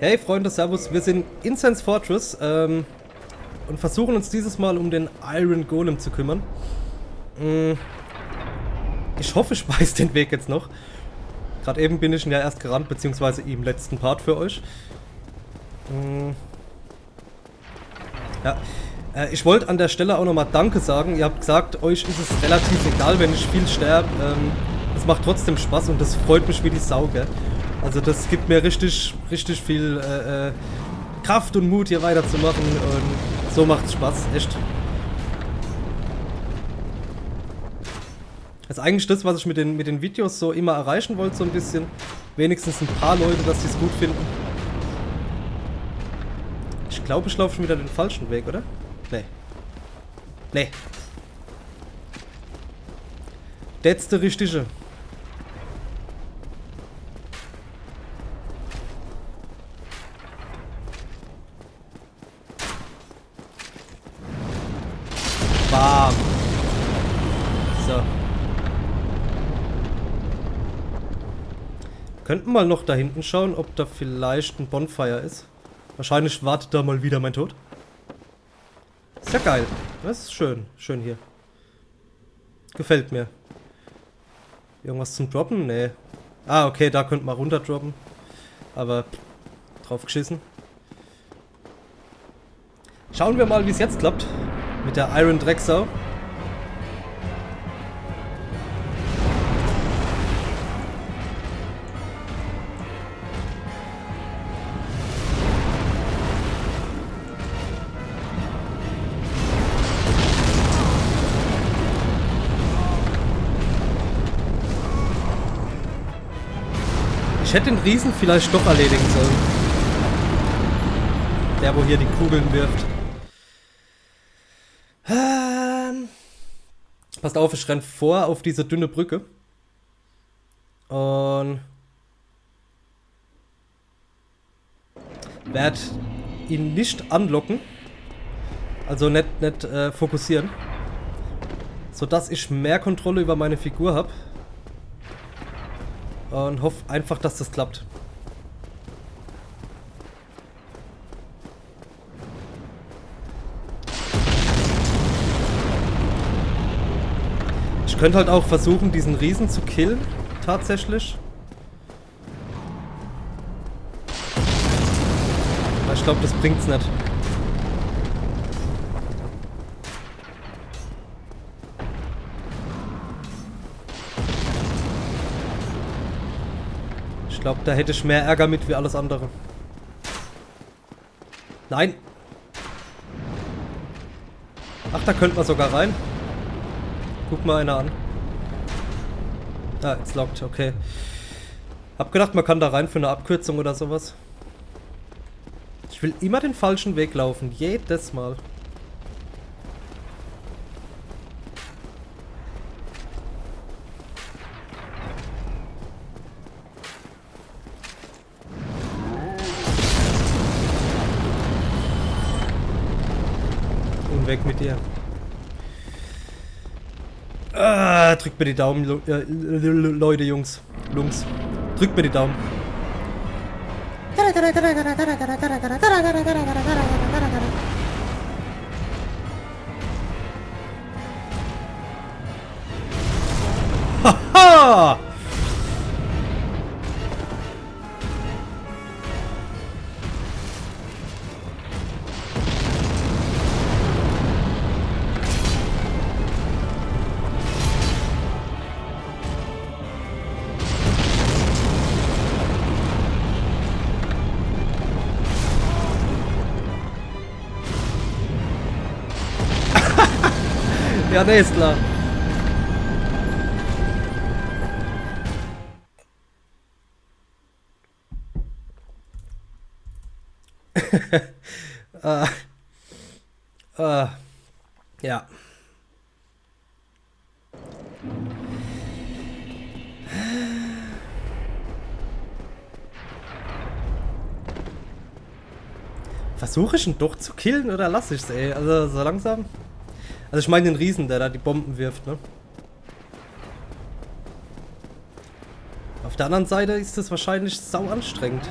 Hey Freunde, servus, wir sind Incense Fortress und versuchen uns dieses Mal um den Iron Golem zu kümmern. Ich hoffe, ich weiß den Weg jetzt noch. Gerade eben bin ich ihn ja erst gerannt, beziehungsweise im letzten Part für euch. Ja, ich wollte an der Stelle auch nochmal Danke sagen. Ihr habt gesagt, euch ist es relativ egal, wenn ich viel sterbe. Es macht trotzdem Spaß und das freut mich wie die Sau, gell? Also das gibt mir richtig viel Kraft und Mut, hier weiterzumachen und so macht's Spaß, echt. Das ist eigentlich das, was ich mit den Videos so immer erreichen wollte, so ein bisschen. Wenigstens ein paar Leute, dass sie es gut finden. Ich glaube, ich laufe schon wieder den falschen Weg, oder? Nee. Nee. Das ist der richtige. Bam. So. Könnten mal noch da hinten schauen, ob da vielleicht ein Bonfire ist. Wahrscheinlich wartet da mal wieder mein Tod. Ist ja geil. Das ist schön. Schön hier. Gefällt mir. Irgendwas zum Droppen? Nee. Ah, okay, da könnte man runter droppen. Aber drauf geschissen. Schauen wir mal, wie es jetzt klappt. Mit der Iron Drecksau. Ich hätte den Riesen vielleicht doch erledigen sollen. Der, wo hier die Kugeln wirft. Passt auf, ich renn vor auf diese dünne Brücke. Und werde ihn nicht anlocken. Also nicht fokussieren. Sodass ich mehr Kontrolle über meine Figur habe. Und hoffe einfach, dass das klappt. Ich könnte halt auch versuchen, diesen Riesen zu killen, tatsächlich. Aber ich glaube, das bringt's nicht. Ich glaube, da hätte ich mehr Ärger mit wie alles andere. Nein! Ach, da könnte man sogar rein. Guck mal einer an. Ah, it's locked, okay. Hab gedacht, man kann da rein für eine Abkürzung oder sowas. Ich will immer den falschen Weg laufen. Jedes Mal. Und weg mit dir. Drückt mir die Daumen, Leute, Jungs. Drückt mir die Daumen. Haha! Ja, ne, ist klar. Ja. Versuche ich ihn doch zu killen oder lasse ich es, ey? Also so langsam. Also ich meine den Riesen, der da die Bomben wirft, ne? Auf der anderen Seite ist das wahrscheinlich sau anstrengend.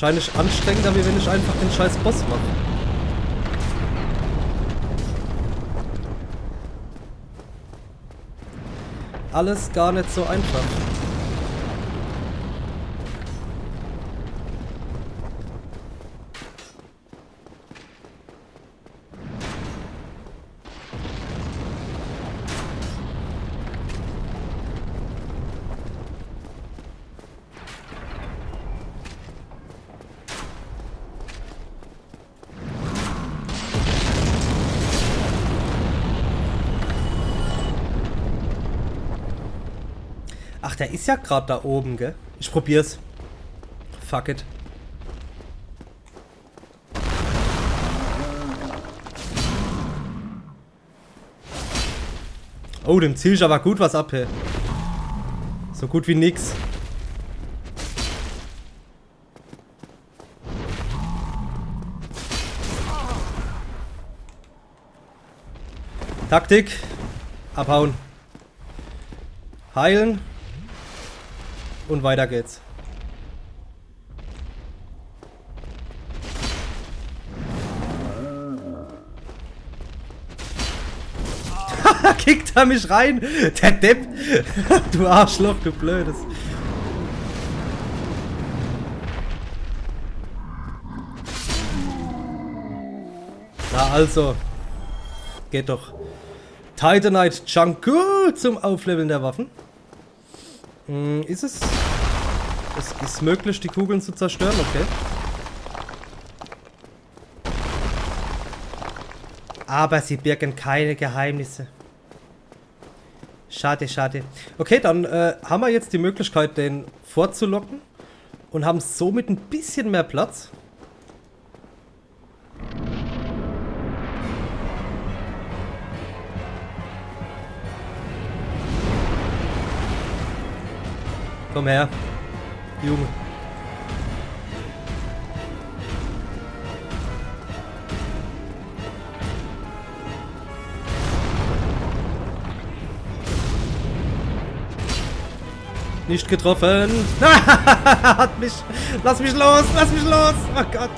Wahrscheinlich anstrengender, wie wenn ich einfach den scheiß Boss mache. Alles gar nicht so einfach. Ach, der ist ja gerade da oben, gell? Ich probier's. Fuck it. Oh, dem zieh ich aber gut was ab, hey. So gut wie nix. Taktik. Abhauen. Heilen. Und weiter geht's. Kickt er mich rein? Der Depp. Du Arschloch, du Blödes. Na also. Geht doch. Titanite Jungle zum Aufleveln der Waffen. Ist es? Es ist möglich, die Kugeln zu zerstören, okay. Aber sie birgen keine Geheimnisse. Schade, schade. Okay, dann haben wir jetzt die Möglichkeit, den vorzulocken. Und haben somit ein bisschen mehr Platz. Komm her, Junge. Nicht getroffen. Hat mich. Lass mich los, lass mich los. Oh Gott.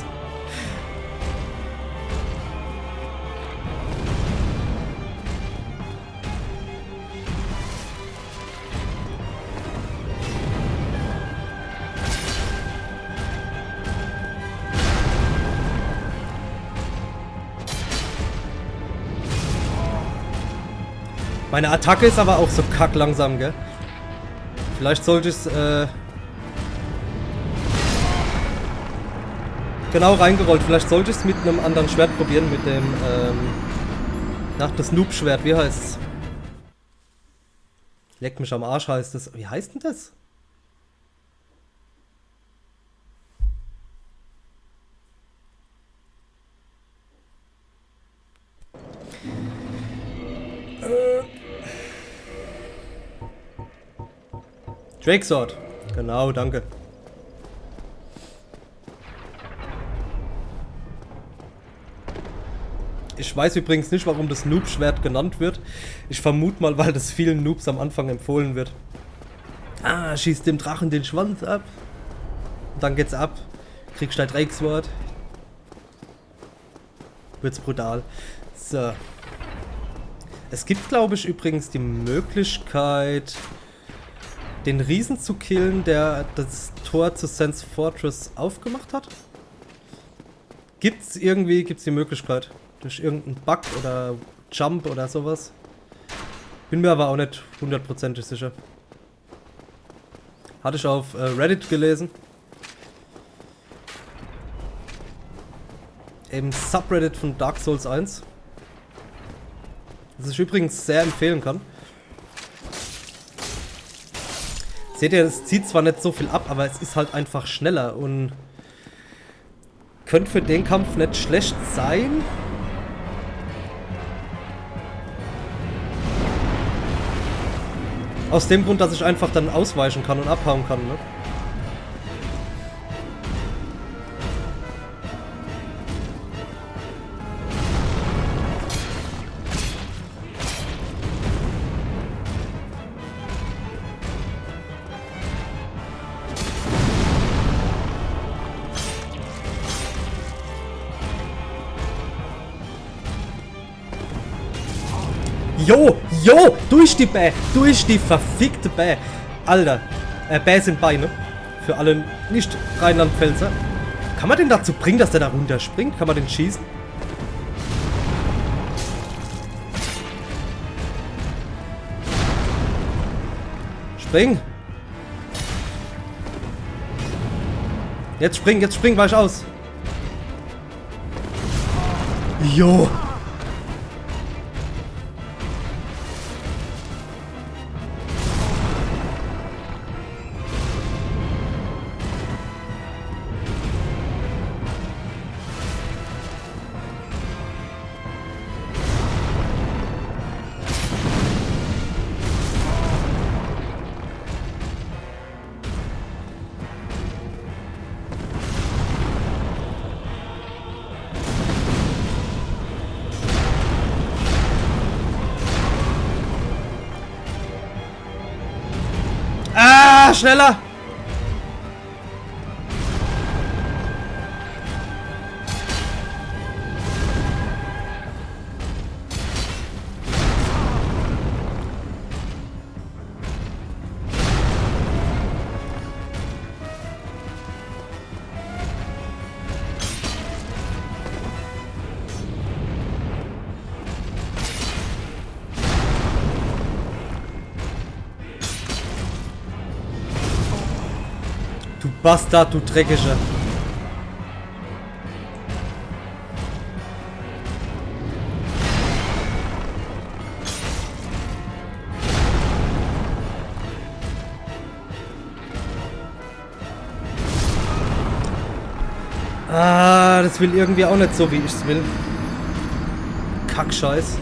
Meine Attacke ist aber auch so kacklangsam, gell? Vielleicht sollte ich es, genau reingerollt. Vielleicht sollte ich es mit einem anderen Schwert probieren, mit dem, das Noob-Schwert, wie heißt es? Leck mich am Arsch heißt es. Wie heißt denn das? Drake Sword. Genau, danke. Ich weiß übrigens nicht, warum das Noob-Schwert genannt wird. Ich vermute mal, weil das vielen Noobs am Anfang empfohlen wird. Ah, schießt dem Drachen den Schwanz ab. Und dann geht's ab. Kriegst dein Drake Sword. Wird's brutal. So. Es gibt, glaube ich, übrigens die Möglichkeit, den Riesen zu killen, der das Tor zu Sense Fortress aufgemacht hat. Gibt's die Möglichkeit? Durch irgendeinen Bug oder Jump oder sowas. Bin mir aber auch nicht hundertprozentig sicher. Hatte ich auf Reddit gelesen. Im Subreddit von Dark Souls 1. Das ich übrigens sehr empfehlen kann. Seht ihr, es zieht zwar nicht so viel ab, aber es ist halt einfach schneller und könnte für den Kampf nicht schlecht sein. Aus dem Grund, dass ich einfach dann ausweichen kann und abhauen kann, ne? Jo, durch die Bäh, durch die verfickte Bäh. Alter, Bäh sind Beine. Für alle Nicht-Rheinland-Pfälzer. Kann man den dazu bringen, dass der da runterspringt? Kann man den schießen? Spring! Jetzt spring, weich aus! Jo! Ah, schneller! Du Bastard, du Dreckiger. Ah, das will irgendwie auch nicht so, wie ich es will. Kackscheiß.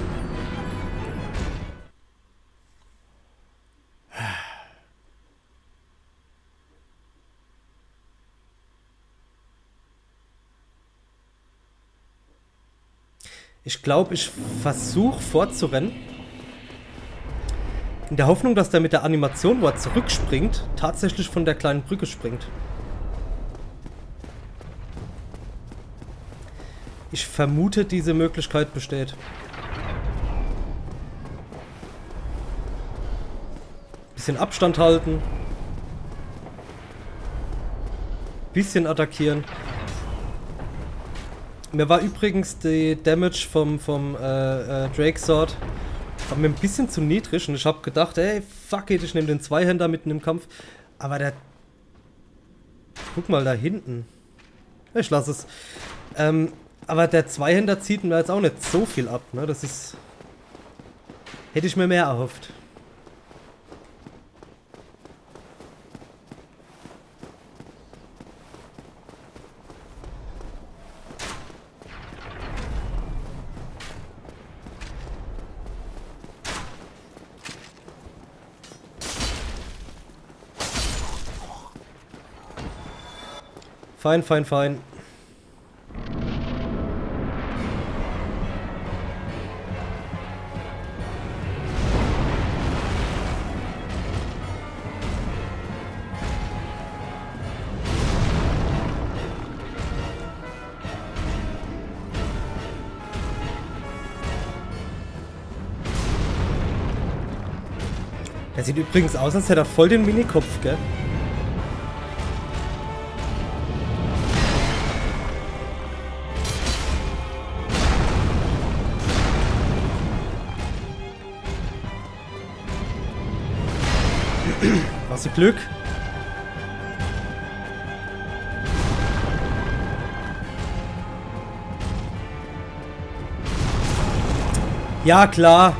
Ich glaube, ich versuche fortzurennen. In der Hoffnung, dass der mit der Animation, wo er zurückspringt, tatsächlich von der kleinen Brücke springt. Ich vermute, diese Möglichkeit besteht. Bisschen Abstand halten. Bisschen attackieren. Mir war übrigens die Damage vom Drake Sword war mir ein bisschen zu niedrig und ich habe gedacht, ey, fuck it, ich nehme den Zweihänder mitten im Kampf. Aber der... Guck mal da hinten. Ich lasse es. Aber der Zweihänder zieht mir jetzt auch nicht so viel ab, ne? Das ist... Hätte ich mir mehr erhofft. Fein, fein, fein. Der sieht übrigens aus, als hätte er voll den Minikopf, gell? Was für Glück. Ja, klar.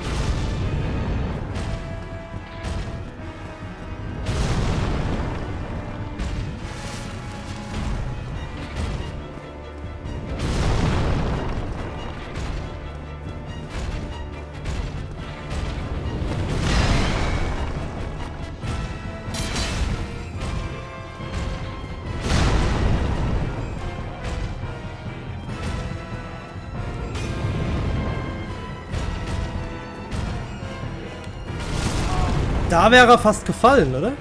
Da wäre er fast gefallen, oder?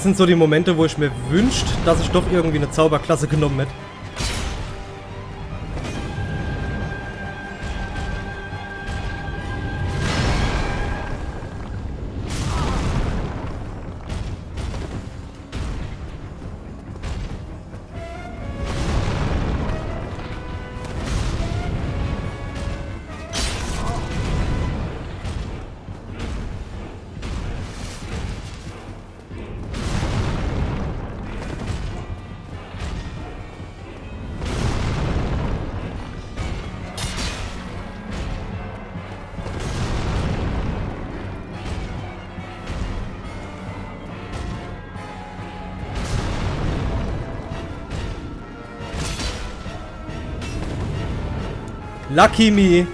sind so die Momente, wo ich mir wünscht, dass ich doch irgendwie eine Zauberklasse genommen hätte. Lucky me.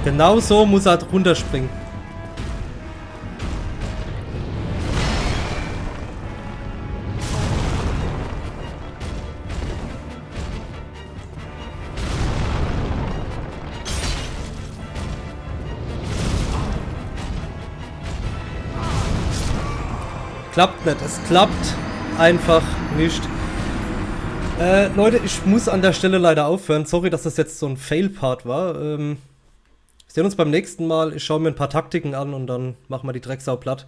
Genau so muss er runterspringen. Klappt nicht. Es klappt einfach nicht. Leute, ich muss an der Stelle leider aufhören. Sorry, dass das jetzt so ein Fail-Part war. Wir sehen uns beim nächsten Mal. Ich schaue mir ein paar Taktiken an und dann machen wir die Drecksau platt.